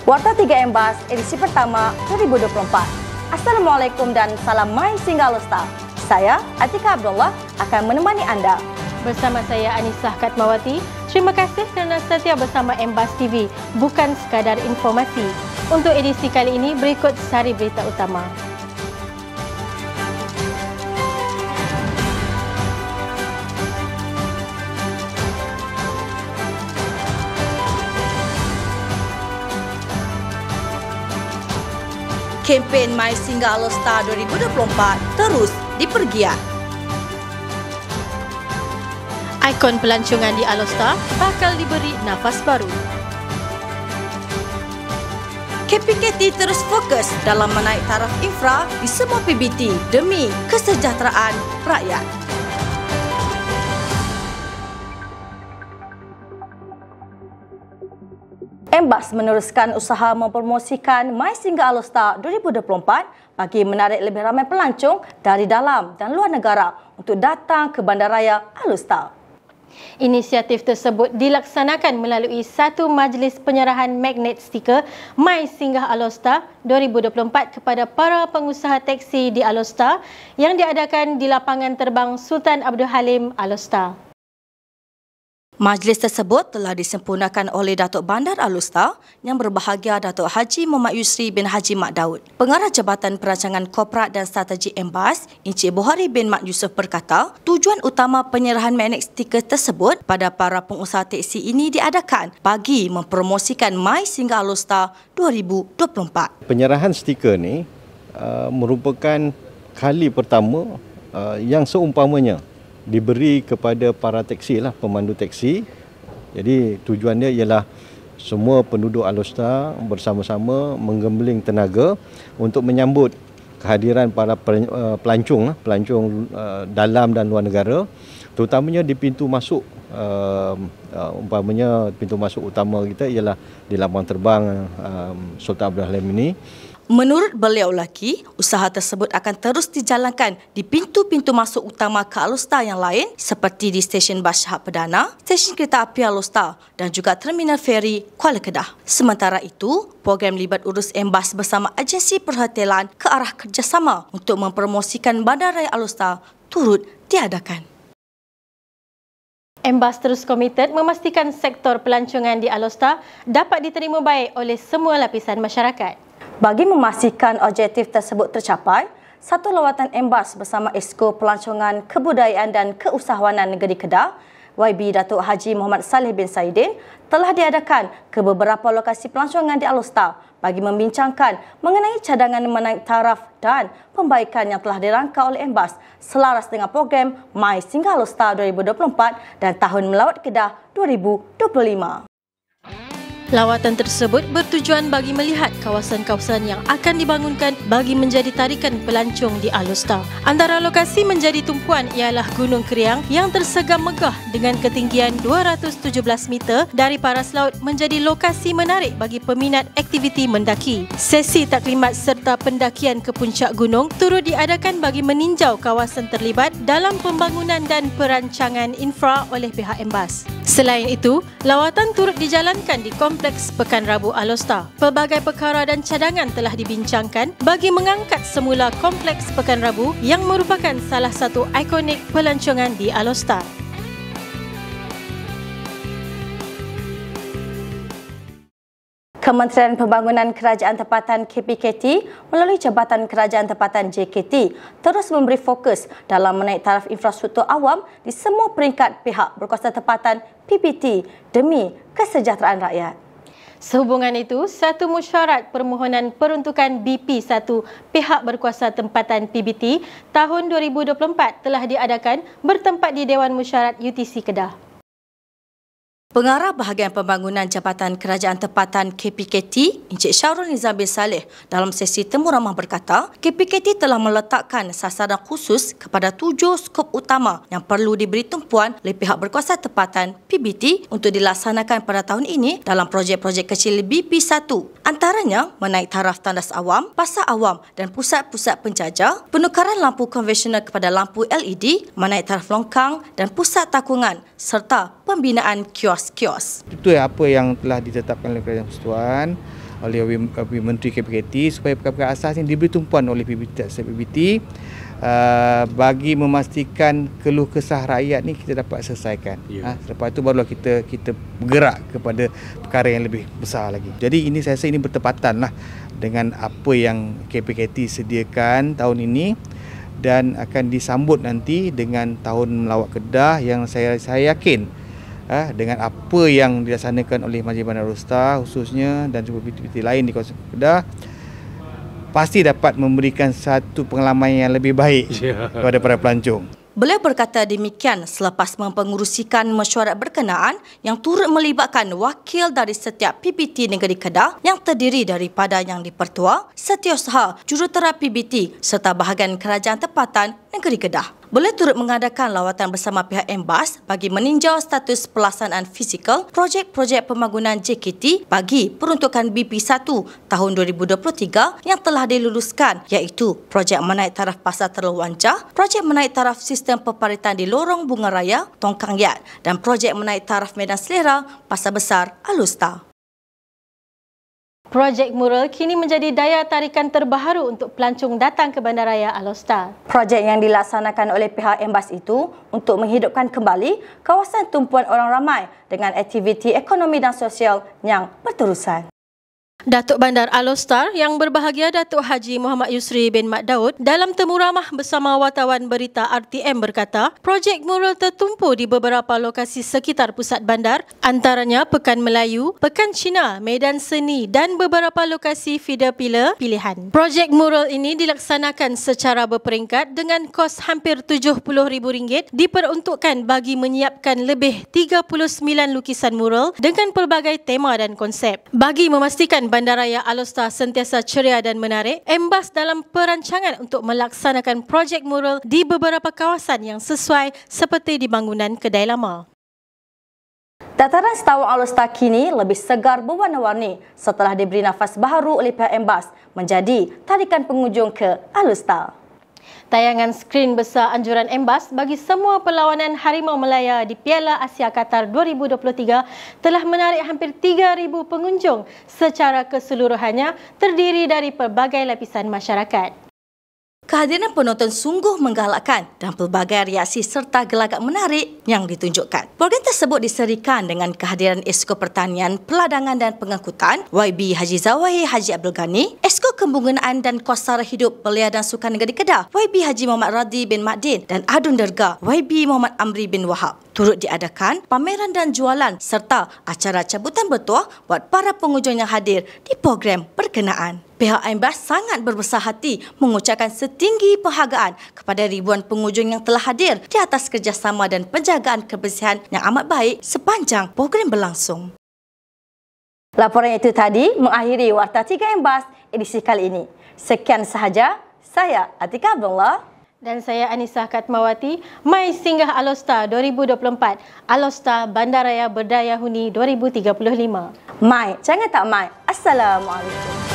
Warta 3 Embas edisi pertama 2024. Assalamualaikum dan salam My Singgah Alostar. Saya Atika Abdullah akan menemani anda. Bersama saya Anisah Katmawati. Terima kasih kerana setia bersama Embas TV, bukan sekadar informasi. Untuk edisi kali ini berikut sari berita utama. Kempen My Singgah Alostar 2024 terus dipergiat. Ikon pelancongan di Alostar bakal diberi nafas baru. KPKT terus fokus dalam menaik taraf infra di semua PBT demi kesejahteraan rakyat. Embas meneruskan usaha mempromosikan My Singgah Alostar 2024 bagi menarik lebih ramai pelancong dari dalam dan luar negara untuk datang ke Bandaraya Alostar. Inisiatif tersebut dilaksanakan melalui satu majlis penyerahan magnet stiker My Singgah Alostar 2024 kepada para pengusaha teksi di Alostar yang diadakan di lapangan terbang Sultan Abdul Halim Alostar. Majlis tersebut telah disempurnakan oleh Datuk Bandar Alostar yang berbahagia Datuk Haji Muhammad Yusri bin Haji Mat Daud. Pengarah Jabatan Perancangan Korporat dan Strategi Embas, Encik Buhari bin Mat Yusof berkata, tujuan utama penyerahan magnet stiker tersebut pada para pengusaha teksi ini diadakan bagi mempromosikan My Singgah Alostar 2024. Penyerahan stiker ni merupakan kali pertama yang seumpamanya diberi kepada para teksi lah, pemandu teksi. Jadi tujuan dia ialah semua penduduk Alostar bersama-sama menggembeling tenaga untuk menyambut kehadiran para pelancong dalam dan luar negara, terutamanya di pintu masuk. Umpamanya pintu masuk utama kita ialah di lapangan terbang Sultan Abdul Halim ini. Menurut beliau lagi, usaha tersebut akan terus dijalankan di pintu-pintu masuk utama ke Alostar yang lain seperti di stesen bas Shahab Perdana, stesen kereta api Alostar dan juga terminal feri Kuala Kedah. Sementara itu, program libat urus Embas bersama agensi perhotelan ke arah kerjasama untuk mempromosikan Bandaraya Alostar turut diadakan. Embas terus komited memastikan sektor pelancongan di Alostar dapat diterima baik oleh semua lapisan masyarakat. Bagi memastikan objektif tersebut tercapai, satu lawatan Embas bersama Esko Pelancongan Kebudayaan dan Keusahawanan Negeri Kedah, YB Datuk Haji Muhammad Saleh bin Saidin, telah diadakan ke beberapa lokasi pelancongan di Alostar bagi membincangkan mengenai cadangan menaik taraf dan pembaikan yang telah dirangka oleh Embas selaras dengan program My Singgah Alostar 2024 dan Tahun Melawat Kedah 2025. Lawatan tersebut bertujuan bagi melihat kawasan-kawasan yang akan dibangunkan bagi menjadi tarikan pelancong di Alostar. Antara lokasi menjadi tumpuan ialah Gunung Kriang yang tersegam megah dengan ketinggian 217 meter dari paras laut menjadi lokasi menarik bagi peminat aktiviti mendaki. Sesi taklimat serta pendakian ke puncak gunung turut diadakan bagi meninjau kawasan terlibat dalam pembangunan dan perancangan infra oleh pihak Embas. Selain itu, lawatan turut dijalankan di Kompleks Pekan Rabu Alostar. Pelbagai perkara dan cadangan telah dibincangkan bagi mengangkat semula Kompleks Pekan Rabu yang merupakan salah satu ikonik pelancongan di Alostar. Kementerian Pembangunan Kerajaan Tempatan KPKT melalui Jabatan Kerajaan Tempatan JKT terus memberi fokus dalam menaik taraf infrastruktur awam di semua peringkat pihak berkuasa tempatan PBT demi kesejahteraan rakyat. Sehubungan itu, satu mesyuarat permohonan peruntukan BP1 pihak berkuasa tempatan PBT tahun 2024 telah diadakan bertempat di Dewan Mesyuarat UTC Kedah. Pengarah Bahagian Pembangunan Jabatan Kerajaan Tempatan KPKT, Encik Syahrul Nizam bin Saleh dalam sesi temu ramah berkata, KPKT telah meletakkan sasaran khusus kepada 7 skop utama yang perlu diberi tumpuan oleh pihak berkuasa tempatan PBT untuk dilaksanakan pada tahun ini dalam projek-projek kecil BP1. Antaranya menaik taraf tandas awam, pasar awam dan pusat-pusat penjaja, penukaran lampu konvensional kepada lampu LED, menaik taraf longkang dan pusat takungan serta pembinaan kios-kios. Itu apa yang telah ditetapkan oleh Kerajaan Persekutuan. oleh Menteri KPKT supaya perkara-perkara asas ini diberi tumpuan oleh PBT bagi memastikan keluh kesah rakyat ni kita dapat selesaikan. Selepas itu barulah kita bergerak kepada perkara yang lebih besar lagi. Jadi ini saya rasa ini bertepatan lah dengan apa yang KPKT sediakan tahun ini dan akan disambut nanti dengan Tahun Melawat Kedah yang saya yakin dengan apa yang dilaksanakan oleh Majlis Bandar Alor khususnya dan juga PBT lain di kawasan Kedah pasti dapat memberikan satu pengalaman yang lebih baik kepada para pelancong. Beliau berkata demikian selepas mempengerusikan mesyuarat berkenaan yang turut melibatkan wakil dari setiap PBT Negeri Kedah yang terdiri daripada Yang di-Pertua, Setiausaha, Jurutera PBT serta bahagian kerajaan tempatan Negeri Kedah. Beliau turut mengadakan lawatan bersama pihak Embas bagi meninjau status pelaksanaan fizikal projek-projek pembangunan JKT bagi peruntukan BP1 tahun 2023 yang telah diluluskan iaitu projek menaik taraf Pasar Teluk Wancah, projek menaik taraf sistem peparitan di Lorong Bunga Raya, Tongkang Yat dan projek menaik taraf Medan Selera, Pasar Besar, Alor Star. Projek mural kini menjadi daya tarikan terbaru untuk pelancong datang ke Bandaraya Alor Star. Projek yang dilaksanakan oleh pihak Embas itu untuk menghidupkan kembali kawasan tumpuan orang ramai dengan aktiviti ekonomi dan sosial yang berterusan. Datuk Bandar Alor Star yang berbahagia Datuk Haji Muhammad Yusri bin Mat Daud dalam temu ramah bersama wartawan berita RTM berkata, projek mural tertumpu di beberapa lokasi sekitar pusat bandar, antaranya Pekan Melayu, Pekan Cina, Medan Seni dan beberapa lokasi feeder pillar pilihan. Projek mural ini dilaksanakan secara berperingkat dengan kos hampir RM70,000 diperuntukkan bagi menyiapkan lebih 39 lukisan mural dengan pelbagai tema dan konsep. Bagi memastikan Bandaraya Alor Star sentiasa ceria dan menarik, Embas dalam perancangan untuk melaksanakan projek mural di beberapa kawasan yang sesuai seperti di bangunan kedai lama. Dataran Setawang Alor Star kini lebih segar berwarna-warni setelah diberi nafas baharu oleh pihak Embas menjadi tarikan pengunjung ke Alor Star. Tayangan skrin besar anjuran Embas bagi semua perlawanan Harimau Melaya di Piala Asia Qatar 2023 telah menarik hampir 3,000 pengunjung secara keseluruhannya terdiri dari pelbagai lapisan masyarakat. Kehadiran penonton sungguh menggalakkan dan pelbagai reaksi serta gelagat menarik yang ditunjukkan. Program tersebut diserikan dengan kehadiran Esko Pertanian, Peladangan dan Pengangkutan YB Haji Zawahir Haji Abdul Ghani, Esko Kembanggaan dan Kos Sara Hidup Belia dan Sukan Negeri Kedah YB Haji Muhammad Radhi bin Makdin dan Adun Derga YB Muhammad Amri bin Wahab. Turut diadakan pameran dan jualan serta acara cabutan bertuah buat para pengunjung yang hadir di program berkenaan. Pihak Embas sangat berbesar hati mengucapkan setinggi penghargaan kepada ribuan pengunjung yang telah hadir di atas kerjasama dan penjagaan kebersihan yang amat baik sepanjang program berlangsung. Laporan itu tadi mengakhiri Warta 3 Embas edisi kali ini. Sekian sahaja, saya Atika Abdullah. Dan saya Anissa Katmawati. Mai Singgah Alor Star 2024. Alor Star Bandaraya Berdaya Huni 2035. Mai, jangan tak mai. Assalamualaikum.